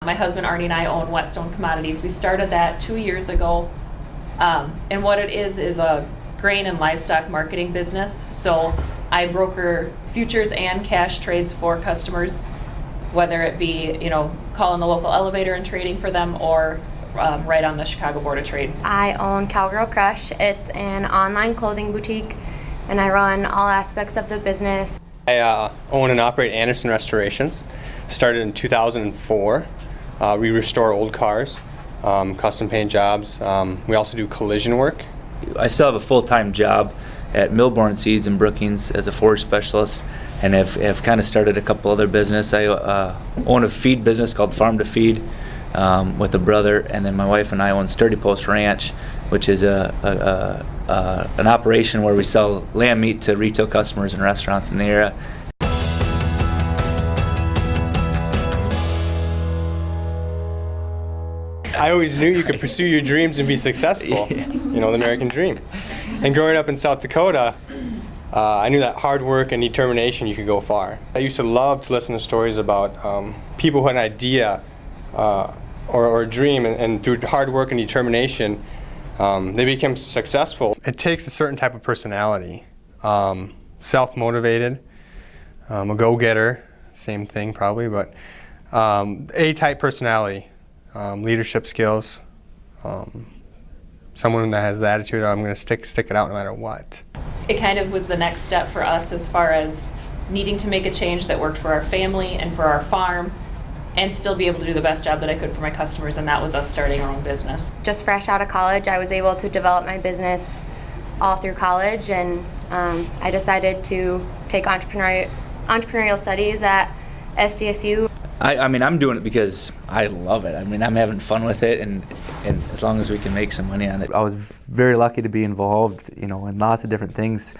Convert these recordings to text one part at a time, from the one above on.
My husband Arnie and I own Whetstone Commodities. We started that 2 years ago. And what it is a grain and livestock marketing business. So I broker futures and cash trades for customers, whether it be, calling the local elevator and trading for them or right on the Chicago Board of Trade. I own Cowgirl Crush. It's an online clothing boutique, and I run all aspects of the business. I own and operate Anderson Restorations. Started in 2004. We restore old cars, custom paint jobs. We also do collision work. I still have a full-time job at Milborn Seeds in Brookings as a forage specialist, and have kind of started a couple other business. I own a feed business called Farm to Feed with a brother, and then my wife and I own Sturdy Post Ranch, which is an operation where we sell lamb meat to retail customers and restaurants in the area. I always knew you could pursue your dreams and be successful, the American dream. And growing up in South Dakota, I knew that hard work and determination you could go far. I used to love to listen to stories about people who had an idea or a dream, and through hard work and determination, they became successful. It takes a certain type of personality, self-motivated, a go-getter, same thing probably, but A-type personality. Leadership skills, someone that has the attitude, I'm going to stick it out no matter what. It kind of was the next step for us as far as needing to make a change that worked for our family and for our farm and still be able to do the best job that I could for my customers, and that was us starting our own business. Just fresh out of college, I was able to develop my business all through college, and I decided to take entrepreneurial studies at SDSU. I'm doing it because I love it. I'm having fun with it, and as long as we can make some money on it. I was very lucky to be involved, in lots of different things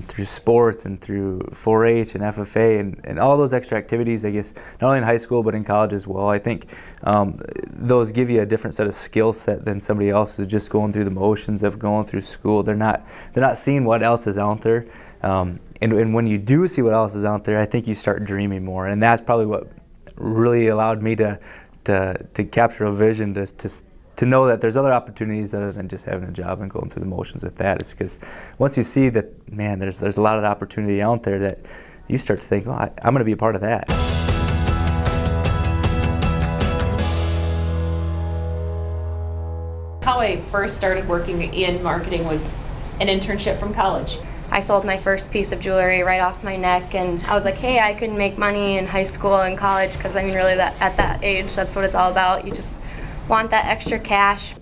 through sports and through 4-H and FFA and all those extra activities, I guess, not only in high school but in college as well. I think those give you a different set of skill set than somebody else who's just going through the motions of going through school. They're not seeing what else is out there. And when you do see what else is out there, I think you start dreaming more, and that's probably what really allowed me to capture a vision, to know that there's other opportunities other than just having a job and going through the motions with that. Is because once you see that, man, there's a lot of opportunity out there, that you start to think, well, I'm going to be a part of that. How I first started working in marketing was an internship from college. I sold my first piece of jewelry right off my neck, and I was like, hey, I could make money in high school and college, because really at that age, that's what it's all about. You just want that extra cash.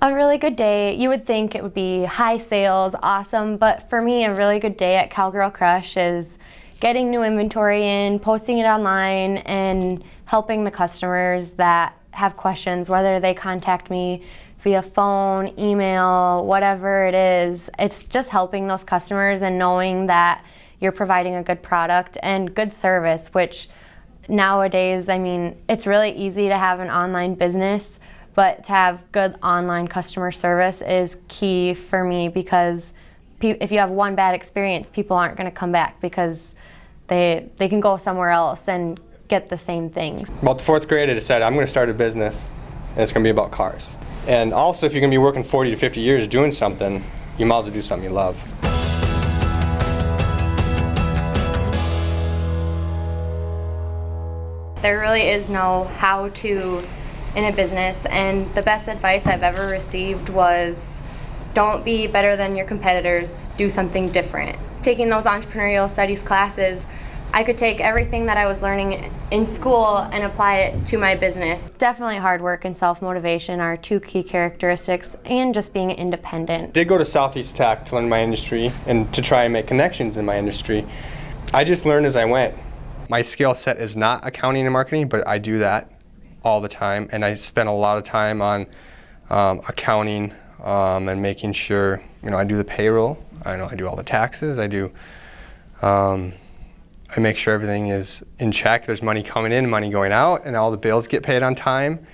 A really good day, you would think it would be high sales, awesome, but for me, a really good day at Cowgirl Crush is getting new inventory in, posting it online, and helping the customers that have questions, whether they contact me via phone, email, whatever it is. It's just helping those customers and knowing that you're providing a good product and good service, which nowadays, it's really easy to have an online business, but to have good online customer service is key for me, because if you have one bad experience, people aren't going to come back because they can go somewhere else and get the same things. About the 4th grade, I decided I'm going to start a business, and it's going to be about cars. And also, if you're going to be working 40 to 50 years doing something, you might as well do something you love. There really is no how-to in a business, and the best advice I've ever received was, don't be better than your competitors, do something different. Taking those entrepreneurial studies classes, I could take everything that I was learning in school and apply it to my business. Definitely hard work and self-motivation are two key characteristics, and just being independent. I did go to Southeast Tech to learn my industry and to try and make connections in my industry. I just learned as I went. My skill set is not accounting and marketing, but I do that all the time, and I spend a lot of time on accounting and making sure, I do the payroll, I do all the taxes, I make sure everything is in check. There's money coming in, money going out, and all the bills get paid on time.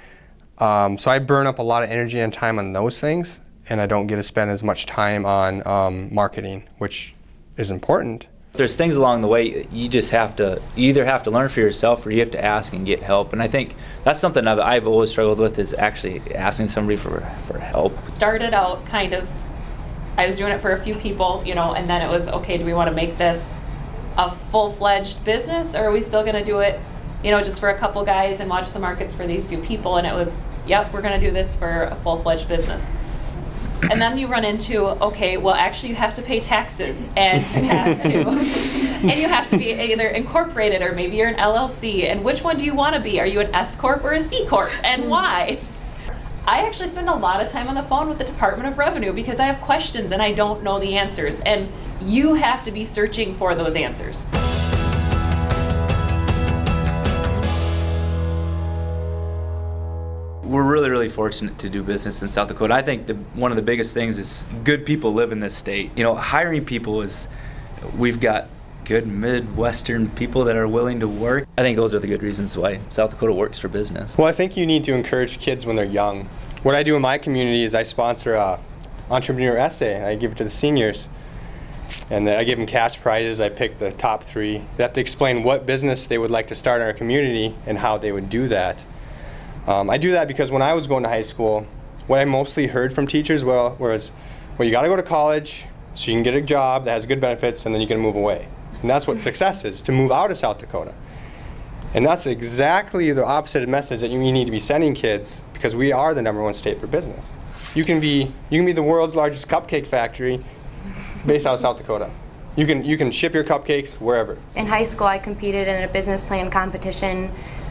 So I burn up a lot of energy and time on those things, and I don't get to spend as much time on marketing, which is important, There's things along the way you either have to learn for yourself or you have to ask and get help. And I think that's something I've always struggled with, is actually asking somebody for help. Started out I was doing it for a few people, and then it was, okay, do we want to make this a full-fledged business, or are we still going to do it, just for a couple guys and watch the markets for these few people? And it was, yep, we're going to do this for a full-fledged business. And then you run into, okay, well, actually you have to pay taxes, and you have to be either incorporated or maybe you're an LLC. And which one do you want to be? Are you an S Corp or a C Corp? And why? I actually spend a lot of time on the phone with the Department of Revenue because I have questions and I don't know the answers. And you have to be searching for those answers. We're really, really fortunate to do business in South Dakota. I think one of the biggest things is good people live in this state. Hiring people we've got good Midwestern people that are willing to work. I think those are the good reasons why South Dakota works for business. Well, I think you need to encourage kids when they're young. What I do in my community is I sponsor a entrepreneur essay. I give it to the seniors. And I give them cash prizes. I pick the top 3. They have to explain what business they would like to start in our community and how they would do that. I do that because when I was going to high school, what I mostly heard from teachers was, you got to go to college so you can get a job that has good benefits, and then you can move away. And that's what success is, to move out of South Dakota. And that's exactly the opposite message that you need to be sending kids, because we are the #1 state for business. You can be the world's largest cupcake factory based out of South Dakota. You can ship your cupcakes wherever. In high school, I competed in a business plan competition,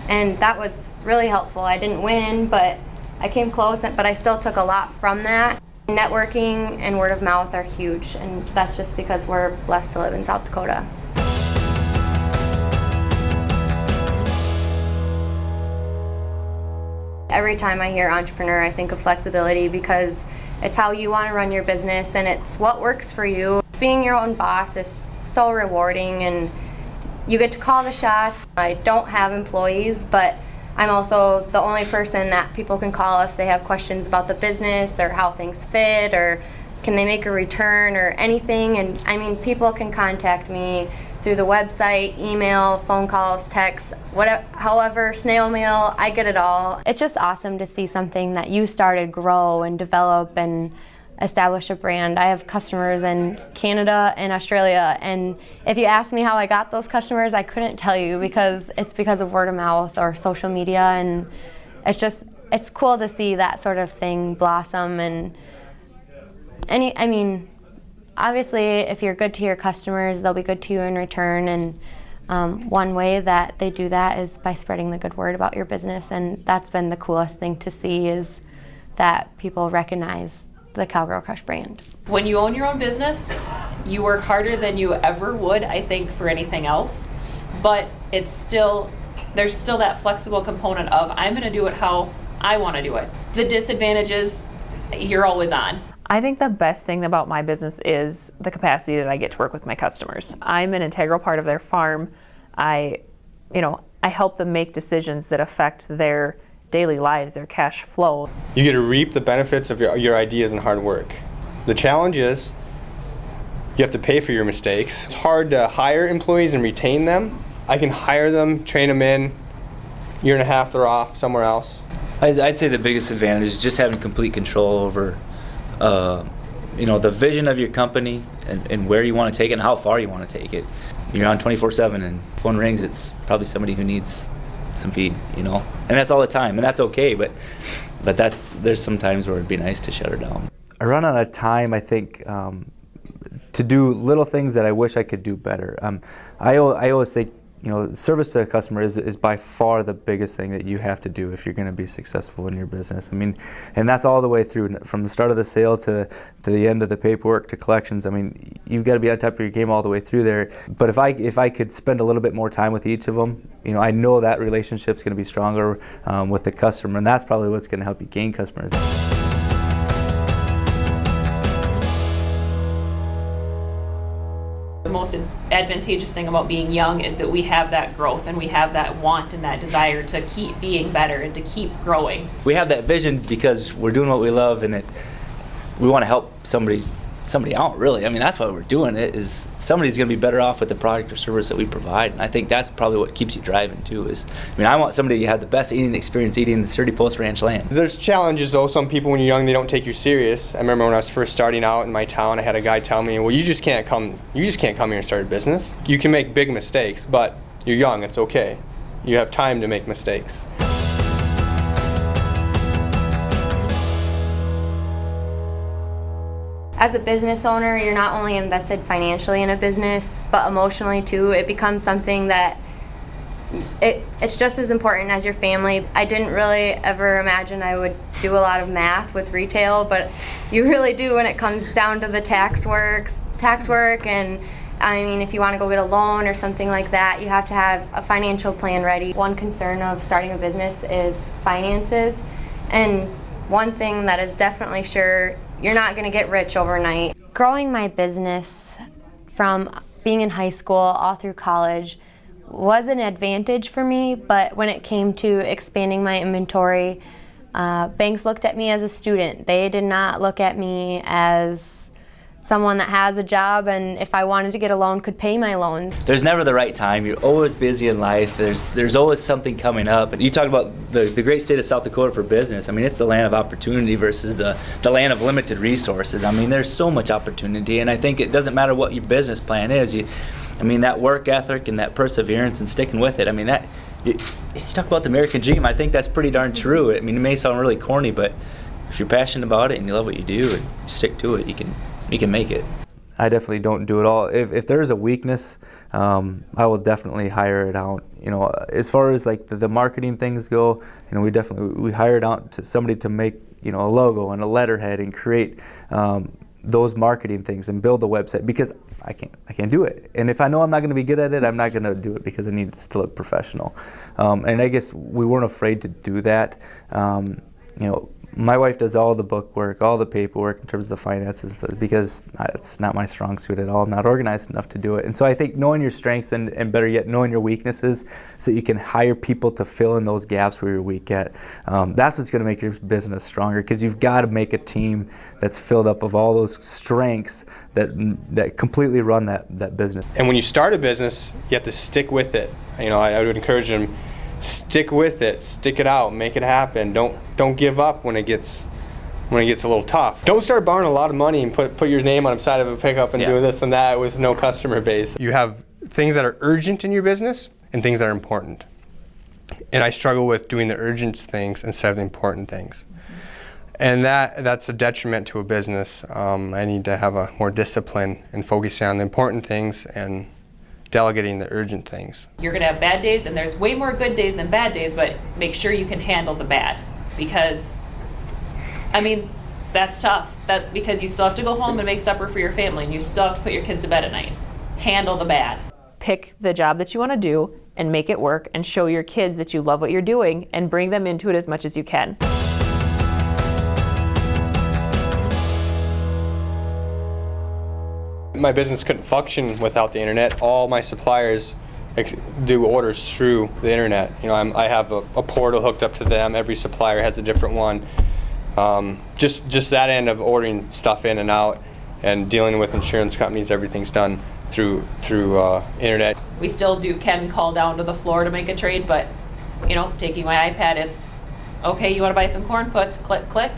and that was really helpful. I didn't win, but I came close, but I still took a lot from that. Networking and word of mouth are huge, and that's just because we're blessed to live in South Dakota. Every time I hear entrepreneur, I think of flexibility, because it's how you want to run your business and it's what works for you. Being your own boss is so rewarding, and you get to call the shots. I don't have employees, but I'm also the only person that people can call if they have questions about the business or how things fit, or can they make a return or anything. And I mean, people can contact me through the website, email, phone calls, texts, whatever, however, snail mail, I get it all. It's just awesome to see something that you started grow and develop and establish a brand. I have customers in Canada and Australia, and if you ask me how I got those customers, I couldn't tell you, because it's because of word of mouth or social media, and it's cool to see that sort of thing blossom. And I mean, obviously, if you're good to your customers, they'll be good to you in return, and one way that they do that is by spreading the good word about your business, and that's been the coolest thing to see, is that people recognize the Cowgirl Crush brand. When you own your own business, you work harder than you ever would, I think, for anything else. But there's still that flexible component of, I'm going to do it how I want to do it. The disadvantages, you're always on. I think the best thing about my business is the capacity that I get to work with my customers. I'm an integral part of their farm. I help them make decisions that affect their daily lives, their cash flow. You get to reap the benefits of your ideas and hard work. The challenge is you have to pay for your mistakes. It's hard to hire employees and retain them. I can hire them, train them in, year and a half they're off somewhere else. I'd say the biggest advantage is just having complete control over the vision of your company and where you want to take it and how far you want to take it. You're on 24/7, and if phone rings, it's probably somebody who needs some feed, and that's all the time, and that's okay, but there's some times where it'd be nice to shut her down. I run out of time, I think, to do little things that I wish I could do better. I always think, service to a customer is by far the biggest thing that you have to do if you're going to be successful in your business. I mean, and that's all the way through, from the start of the sale to the end of the paperwork to collections. I mean, you've got to be on top of your game all the way through there. But if I could spend a little bit more time with each of them, I know that relationship's going to be stronger with the customer, and that's probably what's going to help you gain customers. The most advantageous thing about being young is that we have that growth, and we have that want and that desire to keep being better and to keep growing. We have that vision because we're doing what we love, and we want to help somebody somebody out, really. I mean, that's why we're doing it, is somebody's going to be better off with the product or service that we provide. And I think that's probably what keeps you driving too. I want somebody to have the best eating experience eating the Sturdy Post Ranch land. There's challenges though. Some people when you're young, they don't take you serious. I remember when I was first starting out in my town, I had a guy tell me, well, you just can't come here and start a business. You can make big mistakes, but you're young, it's okay. You have time to make mistakes. As a business owner, you're not only invested financially in a business, but emotionally too. It becomes something that it's just as important as your family. I didn't really ever imagine I would do a lot of math with retail, but you really do when it comes down to the tax work. And I mean, if you want to go get a loan or something like that, you have to have a financial plan ready. One concern of starting a business is finances. And one thing that is definitely sure, you're not going to get rich overnight. Growing my business from being in high school all through college was an advantage for me, but when it came to expanding my inventory, banks looked at me as a student. They did not look at me as someone that has a job and if I wanted to get a loan could pay my loans. There's never the right time. You're always busy in life. There's always something coming up. And you talk about the great state of South Dakota for business. I mean, it's the land of opportunity versus the land of limited resources. I mean, there's so much opportunity, and I think it doesn't matter what your business plan is. That work ethic and that perseverance and sticking with it. I mean, you talk about the American dream. I think that's pretty darn true. I mean, it may sound really corny, but if you're passionate about it and you love what you do and you stick to it, you can make it. I definitely don't do it all. If there's a weakness, I will definitely hire it out. As far as like the marketing things go, we hire it out to somebody to make a logo and a letterhead and create those marketing things and build a website, because I can't do it. And if I know I'm not going to be good at it, I'm not going to do it because I need it to look professional. And I guess we weren't afraid to do that. My wife does all the book work, all the paperwork in terms of the finances, because it's not my strong suit at all. I'm not organized enough to do it. And so I think knowing your strengths and better yet, knowing your weaknesses so you can hire people to fill in those gaps where you're weak at, that's what's going to make your business stronger, because you've got to make a team that's filled up of all those strengths that completely run that business. And when you start a business, you have to stick with it. I would encourage them, stick with it, stick it out, make it happen. Don't give up when it gets a little tough. Don't start borrowing a lot of money and put your name on the side of a pickup and do this and that with no customer base. You have things that are urgent in your business and things that are important. And I struggle with doing the urgent things instead of the important things. And that's a detriment to a business. I need to have a more discipline and focusing on the important things and delegating the urgent things. You're going to have bad days, and there's way more good days than bad days, but make sure you can handle the bad, because that's tough. Because you still have to go home and make supper for your family, and you still have to put your kids to bed at night. Handle the bad. Pick the job that you want to do and make it work, and show your kids that you love what you're doing and bring them into it as much as you can. My business couldn't function without the internet. All my suppliers do orders through the internet. I have a portal hooked up to them. Every supplier has a different one. Just that end of ordering stuff in and out and dealing with insurance companies, everything's done through internet. We still can call down to the floor to make a trade, but taking my iPad, it's okay. You want to buy some corn puts? Click, click.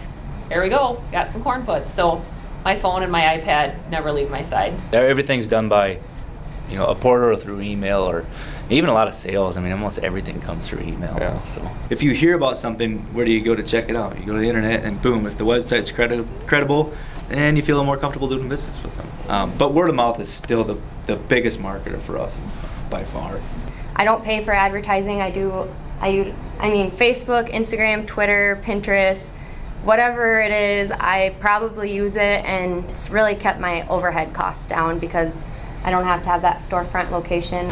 There we go. Got some corn puts. So my phone and my iPad never leave my side. Everything's done by, a portal or through email, or even a lot of sales. Almost everything comes through email. Yeah. So if you hear about something, where do you go to check it out? You go to the internet, and boom, if the website's credible, then you feel a little more comfortable doing business with them. But word of mouth is still the biggest marketer for us by far. I don't pay for advertising. I use Facebook, Instagram, Twitter, Pinterest. Whatever it is, I probably use it, and it's really kept my overhead costs down because I don't have to have that storefront location.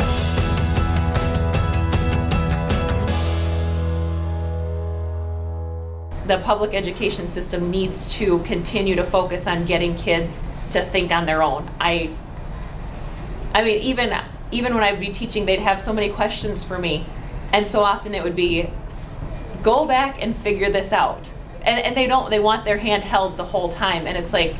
The public education system needs to continue to focus on getting kids to think on their own. Even when I'd be teaching, they'd have so many questions for me, and so often it would be, go back and figure this out. And they want their hand held the whole time, and it's like,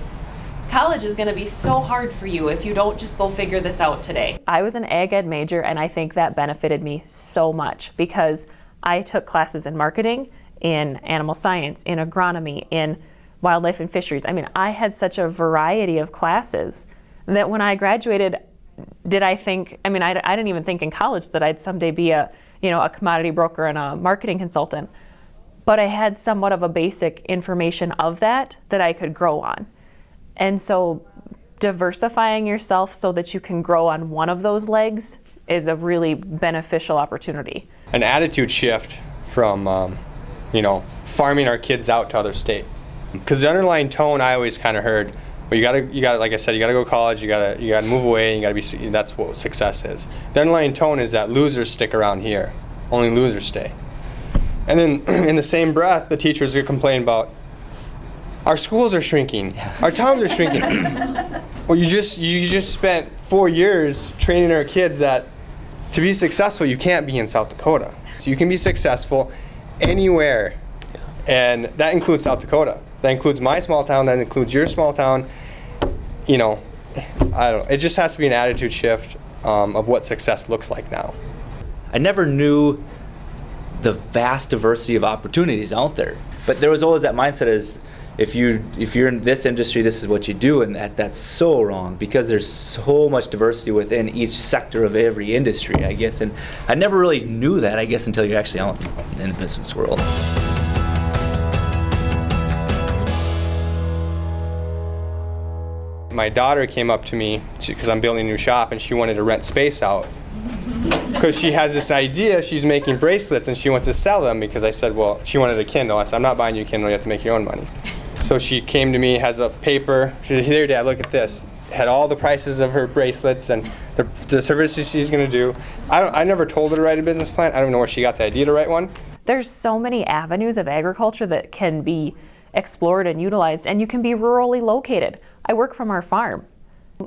college is going to be so hard for you if you don't just go figure this out today. I was an ag ed major, and I think that benefited me so much because I took classes in marketing, in animal science, in agronomy, in wildlife and fisheries. I mean, I had such a variety of classes that when I graduated, did I think, I mean, I didn't even think in college that I'd someday be a commodity broker and a marketing consultant. But I had somewhat of a basic information of that I could grow on. And so diversifying yourself so that you can grow on one of those legs is a really beneficial opportunity. An attitude shift from, farming our kids out to other states. Because the underlying tone I always kind of heard, well, you gotta, like I said, you gotta go to college, you gotta move away, that's what success is. The underlying tone is that losers stick around here, only losers stay. And then in the same breath, the teachers are complaining about, our schools are shrinking, our towns are shrinking. Well, you just spent 4 years training our kids that to be successful, you can't be in South Dakota. So you can be successful anywhere, and that includes South Dakota. That includes my small town, that includes your small town. I don't know, it just has to be an attitude shift of what success looks like now. I never knew the vast diversity of opportunities out there, but there was always that mindset is if you're in this industry, this is what you do, and that's so wrong because there's so much diversity within each sector of every industry, I guess, and I never really knew that, I guess, until you're actually out in the business world. My daughter came up to me because I'm building a new shop, and she wanted to rent space out because she has this idea. She's making bracelets and she wants to sell them because I said, well, she wanted a Kindle. I said, I'm not buying you a Kindle, you have to make your own money. So she came to me, has a paper. She said, here, Dad, look at this. Had all the prices of her bracelets and the services she's going to do. I never told her to write a business plan. I don't know where she got the idea to write one. There's so many avenues of agriculture that can be explored and utilized, and you can be rurally located. I work from our farm.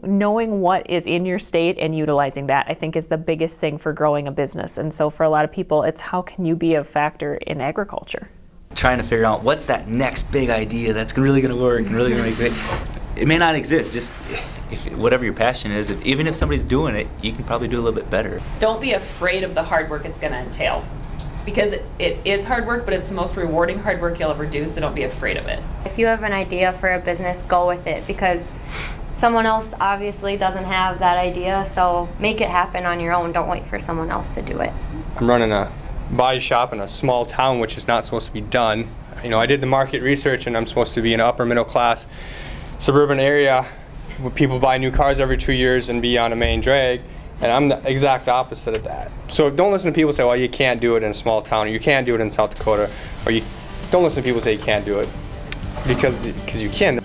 Knowing what is in your state and utilizing that, I think, is the biggest thing for growing a business. And so for a lot of people, it's how can you be a factor in agriculture? Trying to figure out what's that next big idea that's really going to work and really going to make it may not exist. Just whatever your passion is, even if somebody's doing it, you can probably do a little bit better. Don't be afraid of the hard work it's going to entail, because it is hard work, but it's the most rewarding hard work you'll ever do, so don't be afraid of it. If you have an idea for a business, go with it, because someone else obviously doesn't have that idea, so make it happen on your own. Don't wait for someone else to do it. I'm running a body shop in a small town, which is not supposed to be done. I did the market research, and I'm supposed to be in an upper middle class suburban area where people buy new cars every 2 years and be on a main drag, and I'm the exact opposite of that. So don't listen to people say, well, you can't do it in a small town, or you can't do it in South Dakota, or don't listen to people say you can't do it, because you can.